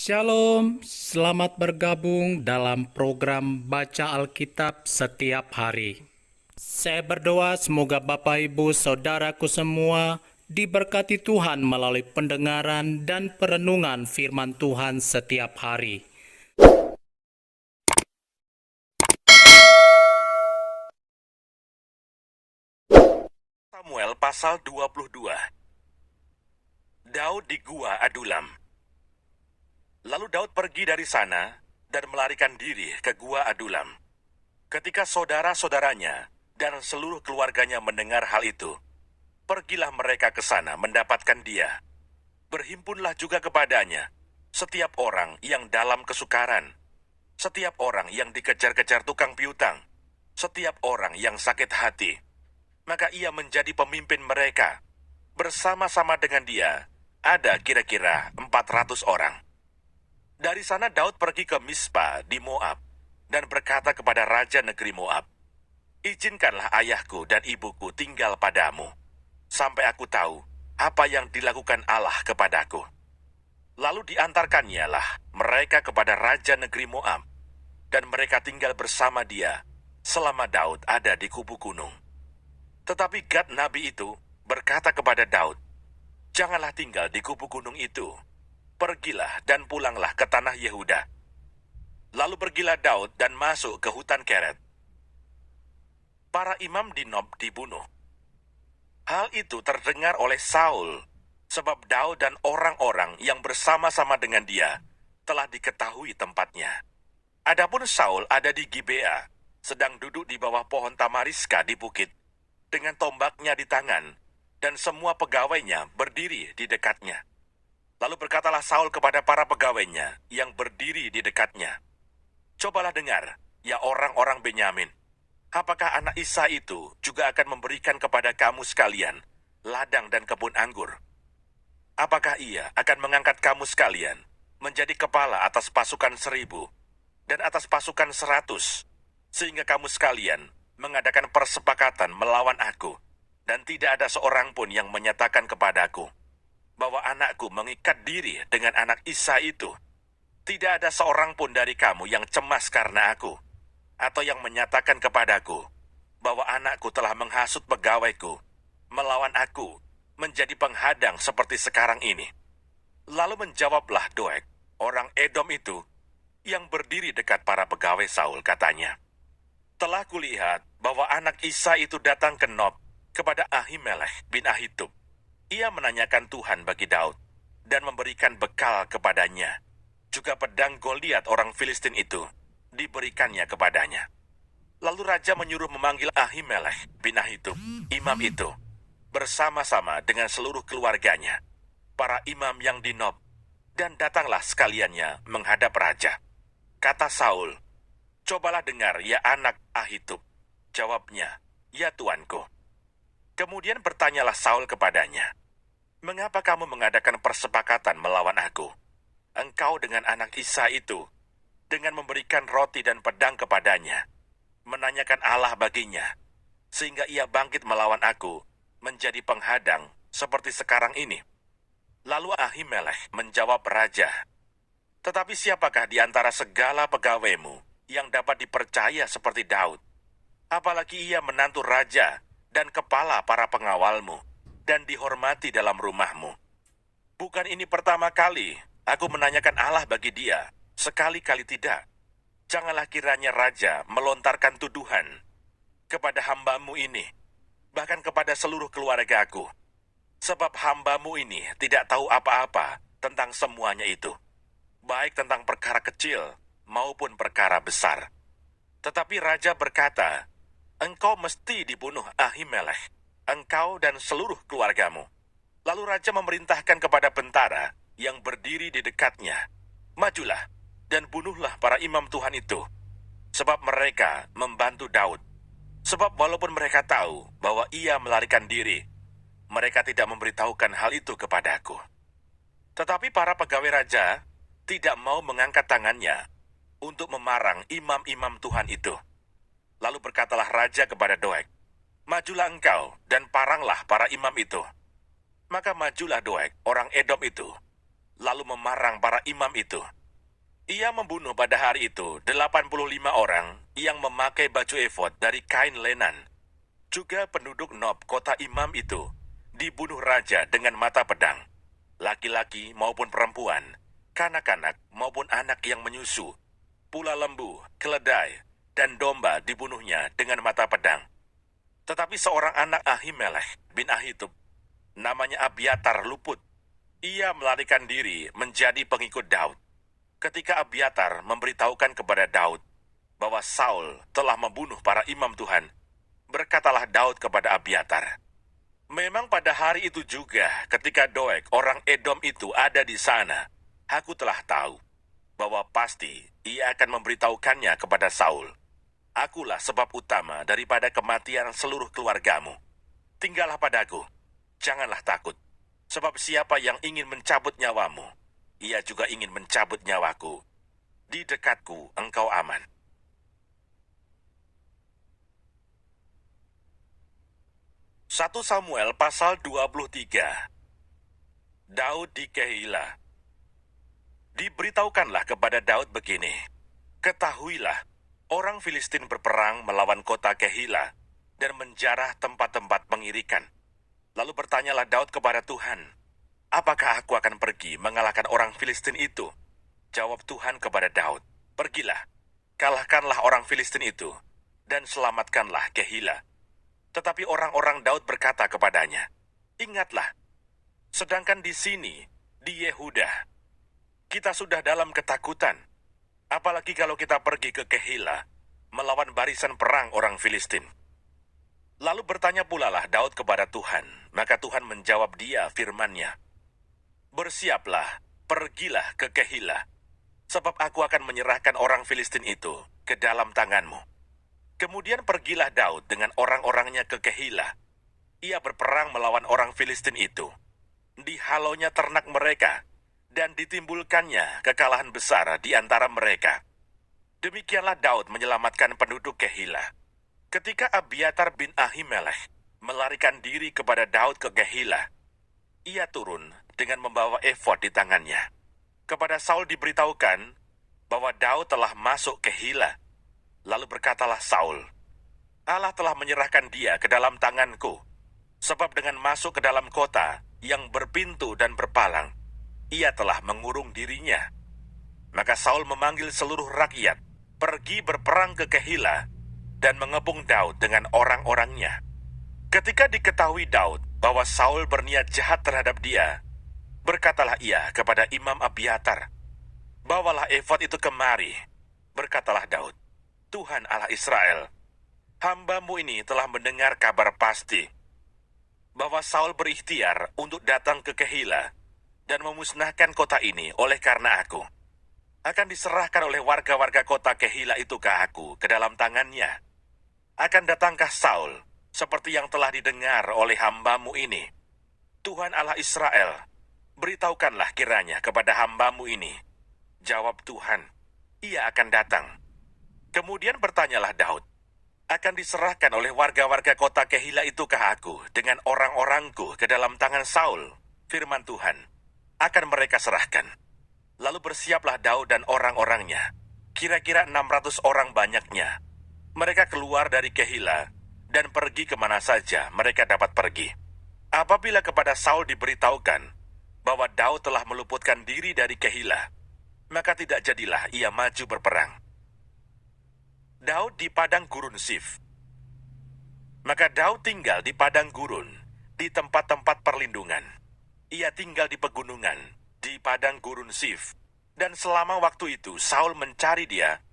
Shalom, selamat bergabung dalam program Baca Alkitab setiap hari. Saya berdoa semoga Bapak Ibu Saudaraku semua diberkati Tuhan melalui pendengaran dan perenungan firman Tuhan setiap hari. Samuel pasal 22. Daud di Gua Adulam. Lalu Daud pergi dari sana dan melarikan diri ke Gua Adulam. Ketika saudara-saudaranya dan seluruh keluarganya mendengar hal itu, pergilah mereka ke sana mendapatkan dia. Berhimpunlah juga kepadanya setiap orang yang dalam kesukaran, setiap orang yang dikejar-kejar tukang piutang, setiap orang yang sakit hati. Maka ia menjadi pemimpin mereka. Bersama-sama dengan dia, ada kira-kira 400 orang. Dari sana Daud pergi ke Mispa di Moab, dan berkata kepada raja negeri Moab, "Izinkanlah ayahku dan ibuku tinggal padamu, sampai aku tahu apa yang dilakukan Allah kepadaku." Lalu diantarkannya lah mereka kepada raja negeri Moab, dan mereka tinggal bersama dia selama Daud ada di kubu gunung. Tetapi Gad nabi itu berkata kepada Daud, "Janganlah tinggal di kubu gunung itu. Pergilah dan pulanglah ke tanah Yehuda." Lalu pergilah Daud dan masuk ke hutan Keret. Para imam di Nob dibunuh. Hal itu terdengar oleh Saul, sebab Daud dan orang-orang yang bersama-sama dengan dia telah diketahui tempatnya. Adapun Saul ada di Gibea, sedang duduk di bawah pohon tamariska di bukit, dengan tombaknya di tangan, dan semua pegawainya berdiri di dekatnya. Lalu berkatalah Saul kepada para pegawainya yang berdiri di dekatnya, "Cobalah dengar, ya orang-orang Benyamin, apakah anak Isa itu juga akan memberikan kepada kamu sekalian ladang dan kebun anggur? Apakah ia akan mengangkat kamu sekalian menjadi kepala atas pasukan 1.000 dan atas pasukan 100, sehingga kamu sekalian mengadakan persepakatan melawan aku, dan tidak ada seorang pun yang menyatakan kepadaku bahwa anakku mengikat diri dengan anak Isa itu? Tidak ada seorang pun dari kamu yang cemas karena aku, atau yang menyatakan kepadaku bahwa anakku telah menghasut pegawaiku melawan aku menjadi penghadang seperti sekarang ini." Lalu menjawablah Doeg, orang Edom itu, yang berdiri dekat para pegawai Saul, katanya, "Telah kulihat bahwa anak Isa itu datang ke Nob kepada Ahimelech bin Ahitub. Ia menanyakan Tuhan bagi Daud dan memberikan bekal kepadanya. Juga pedang Goliat orang Filistin itu diberikannya kepadanya." Lalu raja menyuruh memanggil Ahimelech bin Ahitub, imam itu, bersama-sama dengan seluruh keluarganya, para imam yang di Nob, dan datanglah sekaliannya menghadap raja. Kata Saul, "Cobalah dengar, ya anak Ahitub." Jawabnya, "Ya tuanku." Kemudian bertanyalah Saul kepadanya, "Mengapa kamu mengadakan persepakatan melawan aku? Engkau dengan anak Isa itu, dengan memberikan roti dan pedang kepadanya, menanyakan Allah baginya, sehingga ia bangkit melawan aku, menjadi penghadang seperti sekarang ini." Lalu Ahimelech menjawab raja, "Tetapi siapakah di antara segala pegawaimu yang dapat dipercaya seperti Daud? Apalagi ia menantu raja dan kepala para pengawalmu, dan dihormati dalam rumahmu. Bukan ini pertama kali aku menanyakan Allah bagi dia, sekali-kali tidak. Janganlah kiranya raja melontarkan tuduhan kepada hambamu ini, bahkan kepada seluruh keluarga aku. Sebab hambamu ini tidak tahu apa-apa tentang semuanya itu, baik tentang perkara kecil maupun perkara besar." Tetapi raja berkata, "Engkau mesti dibunuh, Ahimelech, engkau dan seluruh keluargamu." Lalu raja memerintahkan kepada bentara yang berdiri di dekatnya, "Majulah dan bunuhlah para imam Tuhan itu, sebab mereka membantu Daud. Sebab walaupun mereka tahu bahwa ia melarikan diri, mereka tidak memberitahukan hal itu kepadaku." Tetapi para pegawai raja tidak mau mengangkat tangannya untuk memarang imam-imam Tuhan itu. Lalu berkatalah raja kepada Doeg, "Majulah engkau dan paranglah para imam itu." Maka majulah Doeg, orang Edom itu, lalu memarang para imam itu. Ia membunuh pada hari itu 85 orang yang memakai baju efod dari kain lenan. Juga penduduk Nob, kota imam itu, dibunuh raja dengan mata pedang. Laki-laki maupun perempuan, kanak-kanak maupun anak yang menyusu, pula lembu, keledai, dan domba dibunuhnya dengan mata pedang. Tetapi seorang anak Ahimelech bin Ahitub, namanya Abiatar, luput. Ia melarikan diri menjadi pengikut Daud. Ketika Abiatar memberitahukan kepada Daud bahwa Saul telah membunuh para imam Tuhan, berkatalah Daud kepada Abiatar, "Memang pada hari itu juga ketika Doeg orang Edom itu ada di sana, aku telah tahu bahwa pasti ia akan memberitahukannya kepada Saul. Akulah sebab utama daripada kematian seluruh keluargamu. Tinggallah padaku, janganlah takut, sebab siapa yang ingin mencabut nyawamu, ia juga ingin mencabut nyawaku. Di dekatku engkau aman." 1 Samuel pasal 23. Daud di Keila. Diberitahukanlah kepada Daud begini, "Ketahuilah, orang Filistin berperang melawan kota Keila dan menjarah tempat-tempat pengirikan." Lalu bertanyalah Daud kepada Tuhan, "Apakah aku akan pergi mengalahkan orang Filistin itu?" Jawab Tuhan kepada Daud, "Pergilah, kalahkanlah orang Filistin itu, dan selamatkanlah Keila." Tetapi orang-orang Daud berkata kepadanya, "Ingatlah, sedangkan di sini, di Yehuda, kita sudah dalam ketakutan. Apalagi kalau kita pergi ke Keila, melawan barisan perang orang Filistin." Lalu bertanya pula lah Daud kepada Tuhan, maka Tuhan menjawab dia firman-Nya, "Bersiaplah, pergilah ke Keila, sebab aku akan menyerahkan orang Filistin itu ke dalam tanganmu." Kemudian pergilah Daud dengan orang-orangnya ke Keila. Ia berperang melawan orang Filistin itu. Dihalonya ternak mereka, dan ditimbulkannya kekalahan besar di antara mereka. Demikianlah Daud menyelamatkan penduduk Keila. Ketika Abiatar bin Ahimelech melarikan diri kepada Daud ke Keila, ia turun dengan membawa efod di tangannya. Kepada Saul diberitahukan bahwa Daud telah masuk Keila. Lalu berkatalah Saul, "Allah telah menyerahkan dia ke dalam tanganku, sebab dengan masuk ke dalam kota yang berpintu dan berpalang, ia telah mengurung dirinya." Maka Saul memanggil seluruh rakyat, pergi berperang ke Keila, dan mengepung Daud dengan orang-orangnya. Ketika diketahui Daud bahwa Saul berniat jahat terhadap dia, berkatalah ia kepada Imam Abiatar, "Bawalah efod itu kemari." Berkatalah Daud, "Tuhan Allah Israel, hamba-Mu ini telah mendengar kabar pasti bahwa Saul berikhtiar untuk datang ke Keila dan memusnahkan kota ini oleh karena aku. Akan diserahkan oleh warga-warga kota Keila itu ke aku, ke dalam tangannya. Akan datangkah Saul seperti yang telah didengar oleh hamba-Mu ini? Tuhan Allah Israel, beritahukanlah kiranya kepada hamba-Mu ini." Jawab Tuhan, "Ia akan datang." Kemudian bertanyalah Daud, "Akan diserahkan oleh warga-warga kota Keila itu ke aku dengan orang-orangku ke dalam tangan Saul?" Firman Tuhan, "Akan mereka serahkan." Lalu bersiaplah Daud dan orang-orangnya, kira-kira 600 orang banyaknya. Mereka keluar dari Keila dan pergi kemana saja mereka dapat pergi. Apabila kepada Saul diberitahukan bahwa Daud telah meluputkan diri dari Keila, maka tidak jadilah ia maju berperang. Daud di padang gurun Sif. Maka Daud tinggal di padang gurun, di tempat-tempat perlindungan. Ia tinggal di pegunungan, di padang gurun Sif. Dan selama waktu itu Saul mencari dia,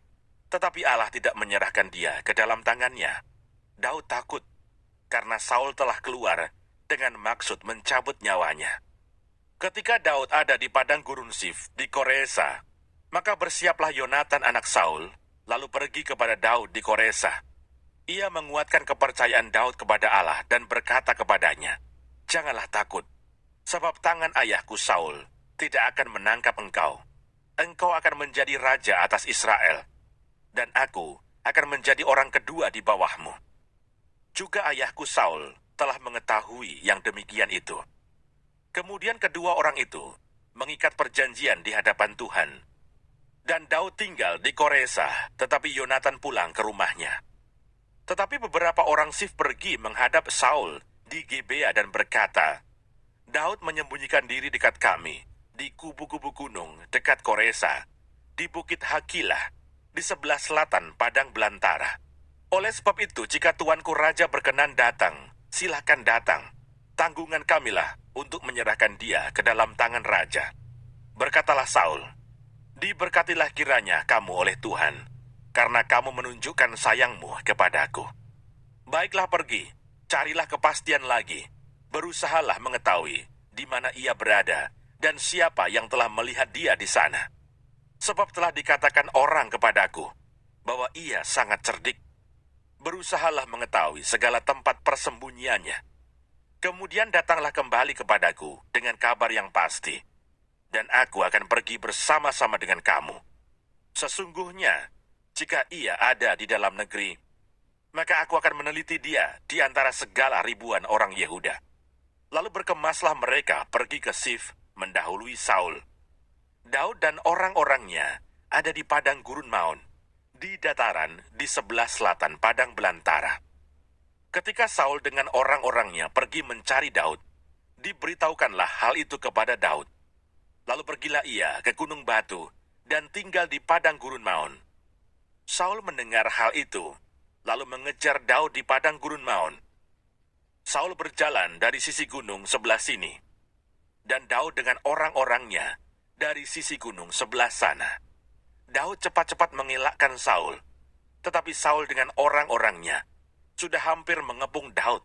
tetapi Allah tidak menyerahkan dia ke dalam tangannya. Daud takut, karena Saul telah keluar dengan maksud mencabut nyawanya. Ketika Daud ada di padang gurun Sif, di Koresa, maka bersiaplah Yonatan anak Saul, lalu pergi kepada Daud di Koresa. Ia menguatkan kepercayaan Daud kepada Allah dan berkata kepadanya, "Janganlah takut, sebab tangan ayahku Saul tidak akan menangkap engkau. Engkau akan menjadi raja atas Israel, dan aku akan menjadi orang kedua di bawahmu." Juga ayahku Saul telah mengetahui yang demikian itu. Kemudian kedua orang itu mengikat perjanjian di hadapan Tuhan. Dan Daud tinggal di Koresa, tetapi Yonatan pulang ke rumahnya. Tetapi beberapa orang Sif pergi menghadap Saul di Gibea dan berkata, Daud menyembunyikan diri dekat kami, di kubu-kubu gunung dekat Koresa, di Bukit Hakilah, di sebelah selatan padang belantara. Oleh sebab itu, jika tuanku raja berkenan datang, silakan datang. Tanggungan kamilah untuk menyerahkan dia ke dalam tangan raja. Berkatalah Saul, diberkatilah kiranya kamu oleh Tuhan, karena kamu menunjukkan sayangmu kepadaku. Baiklah pergi, carilah kepastian lagi. Berusahalah mengetahui di mana ia berada dan siapa yang telah melihat dia di sana. Sebab telah dikatakan orang kepadaku bahwa ia sangat cerdik. Berusahalah mengetahui segala tempat persembunyiannya. Kemudian datanglah kembali kepadaku dengan kabar yang pasti, dan aku akan pergi bersama-sama dengan kamu. Sesungguhnya, jika ia ada di dalam negeri, maka aku akan meneliti dia di antara segala ribuan orang Yehuda. Lalu berkemaslah mereka pergi ke Sif mendahului Saul. Daud dan orang-orangnya ada di padang gurun Maon, di dataran di sebelah selatan padang belantara. Ketika Saul dengan orang-orangnya pergi mencari Daud, diberitahukanlah hal itu kepada Daud. Lalu pergilah ia ke Gunung Batu dan tinggal di padang gurun Maon. Saul mendengar hal itu, lalu mengejar Daud di padang gurun Maon. Saul berjalan dari sisi gunung sebelah sini, dan Daud dengan orang-orangnya dari sisi gunung sebelah sana. Daud cepat-cepat mengelakkan Saul, tetapi Saul dengan orang-orangnya sudah hampir mengepung Daud,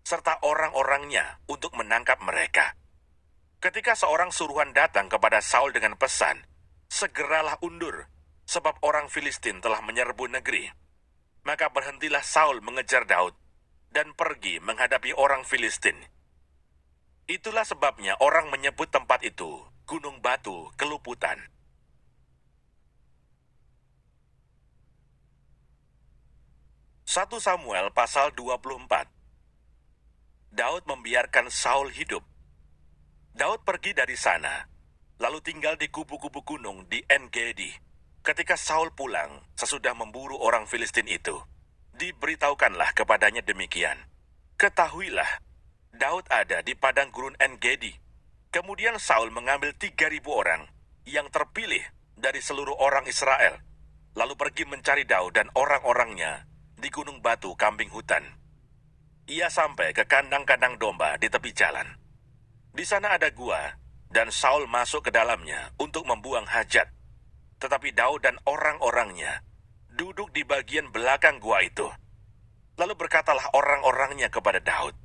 serta orang-orangnya untuk menangkap mereka. Ketika seorang suruhan datang kepada Saul dengan pesan, segeralah undur, sebab orang Filistin telah menyerbu negeri. Maka berhentilah Saul mengejar Daud, dan pergi menghadapi orang Filistin. Itulah sebabnya orang menyebut tempat itu Gunung Batu Keluputan. Satu Samuel pasal 24. Daud membiarkan Saul hidup. Daud pergi dari sana, lalu tinggal di kubu-kubu gunung di En-Gedi. Ketika Saul pulang, sesudah memburu orang Filistin itu, diberitahukanlah kepadanya demikian. Ketahuilah, Daud ada di padang gurun En-Gedi. Kemudian Saul mengambil 3.000 orang yang terpilih dari seluruh orang Israel, lalu pergi mencari Daud dan orang-orangnya di gunung batu kambing hutan. Ia sampai ke kandang-kandang domba di tepi jalan. Di sana ada gua, dan Saul masuk ke dalamnya untuk membuang hajat. Tetapi Daud dan orang-orangnya duduk di bagian belakang gua itu. Lalu berkatalah orang-orangnya kepada Daud,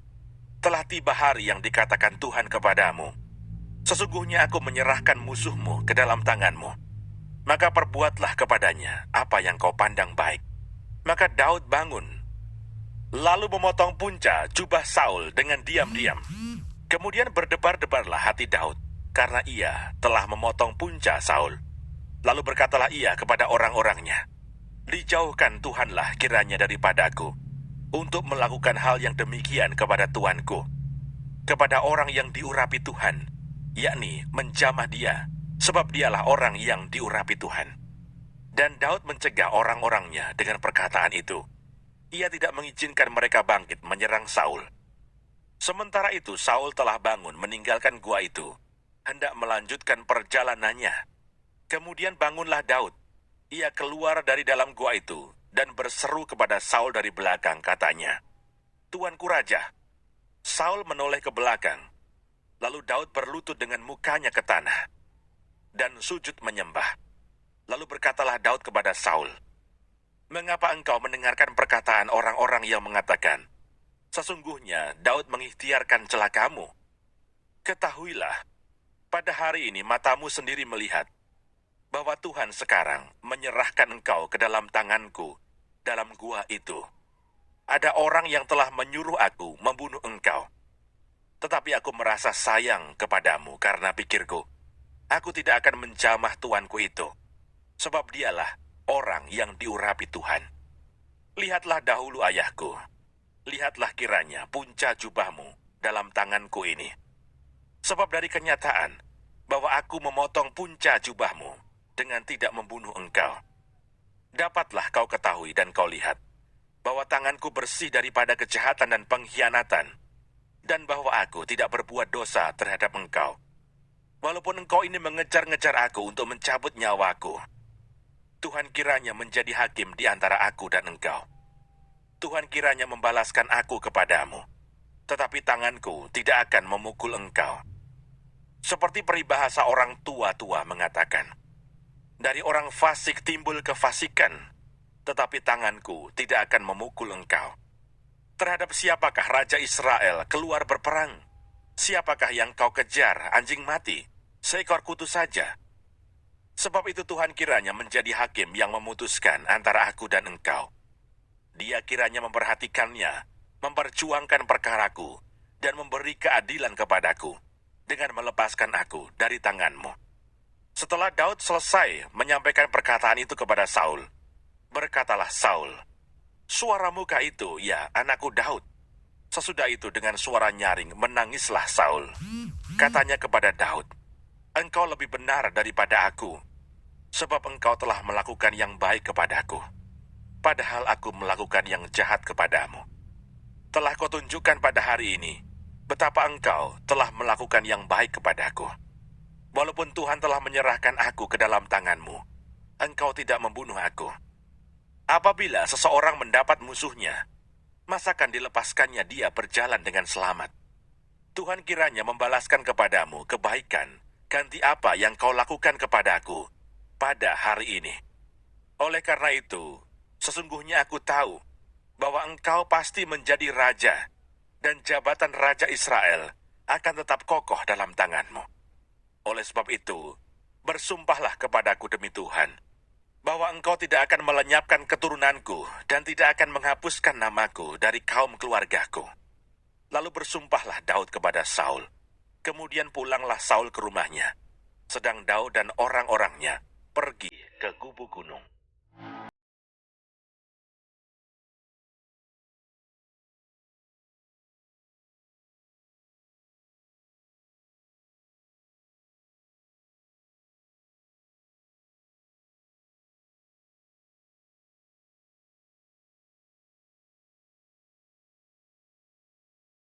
telah tiba hari yang dikatakan Tuhan kepadamu. Sesungguhnya aku menyerahkan musuhmu ke dalam tanganmu. Maka perbuatlah kepadanya apa yang kau pandang baik. Maka Daud bangun, lalu memotong punca jubah Saul dengan diam-diam. Kemudian berdebar-debarlah hati Daud, karena ia telah memotong punca Saul. Lalu berkatalah ia kepada orang-orangnya, dijauhkan Tuhanlah kiranya daripadaku, untuk melakukan hal yang demikian kepada tuanku, kepada orang yang diurapi Tuhan, yakni menjamah dia, sebab dialah orang yang diurapi Tuhan. Dan Daud mencegah orang-orangnya dengan perkataan itu. Ia tidak mengizinkan mereka bangkit menyerang Saul. Sementara itu Saul telah bangun meninggalkan gua itu, hendak melanjutkan perjalanannya. Kemudian bangunlah Daud. Ia keluar dari dalam gua itu dan berseru kepada Saul dari belakang, katanya, Tuanku Raja. Saul menoleh ke belakang. Lalu Daud berlutut dengan mukanya ke tanah dan sujud menyembah. Lalu berkatalah Daud kepada Saul, mengapa engkau mendengarkan perkataan orang-orang yang mengatakan, sesungguhnya Daud mengikhtiarkan celakamu? Ketahuilah, pada hari ini matamu sendiri melihat bahwa Tuhan sekarang menyerahkan engkau ke dalam tanganku dalam gua itu. Ada orang yang telah menyuruh aku membunuh engkau. Tetapi aku merasa sayang kepadamu karena pikirku, aku tidak akan menjamah tuanku itu, sebab dialah orang yang diurapi Tuhan. Lihatlah dahulu ayahku, lihatlah kiranya punca jubahmu dalam tanganku ini. Sebab dari kenyataan bahwa aku memotong punca jubahmu dengan tidak membunuh engkau. Dapatlah kau ketahui dan kau lihat bahwa tanganku bersih daripada kejahatan dan pengkhianatan, dan bahwa aku tidak berbuat dosa terhadap engkau. Walaupun engkau ini mengejar-ngejar aku untuk mencabut nyawaku, Tuhan kiranya menjadi hakim di antara aku dan engkau. Tuhan kiranya membalaskan aku kepadamu, tetapi tanganku tidak akan memukul engkau. Seperti peribahasa orang tua-tua mengatakan, dari orang fasik timbul kefasikan, tetapi tanganku tidak akan memukul engkau. Terhadap siapakah Raja Israel keluar berperang? Siapakah yang kau kejar, anjing mati? Seekor kutu saja. Sebab itu Tuhan kiranya menjadi hakim yang memutuskan antara aku dan engkau. Dia kiranya memperhatikannya, memperjuangkan perkaraku, dan memberi keadilan kepadaku, dengan melepaskan aku dari tanganmu. Setelah Daud selesai menyampaikan perkataan itu kepada Saul, berkatalah Saul, "Suaramu kah itu, ya anakku Daud?" Sesudah itu dengan suara nyaring menangislah Saul. Katanya kepada Daud, "Engkau lebih benar daripada aku, sebab engkau telah melakukan yang baik kepadaku, padahal aku melakukan yang jahat kepadamu. Telah kau tunjukkan pada hari ini betapa engkau telah melakukan yang baik kepadaku. Walaupun Tuhan telah menyerahkan aku ke dalam tanganmu, engkau tidak membunuh aku. Apabila seseorang mendapat musuhnya, masakan dilepaskannya dia berjalan dengan selamat? Tuhan kiranya membalaskan kepadamu kebaikan ganti apa yang kau lakukan kepadaku pada hari ini. Oleh karena itu, sesungguhnya aku tahu bahwa engkau pasti menjadi raja, dan jabatan Raja Israel akan tetap kokoh dalam tanganmu. Oleh sebab itu, bersumpahlah kepadaku demi Tuhan, bahwa engkau tidak akan melenyapkan keturunanku dan tidak akan menghapuskan namaku dari kaum keluargaku." Lalu bersumpahlah Daud kepada Saul. Kemudian pulanglah Saul ke rumahnya, sedang Daud dan orang-orangnya pergi ke kubu gunung.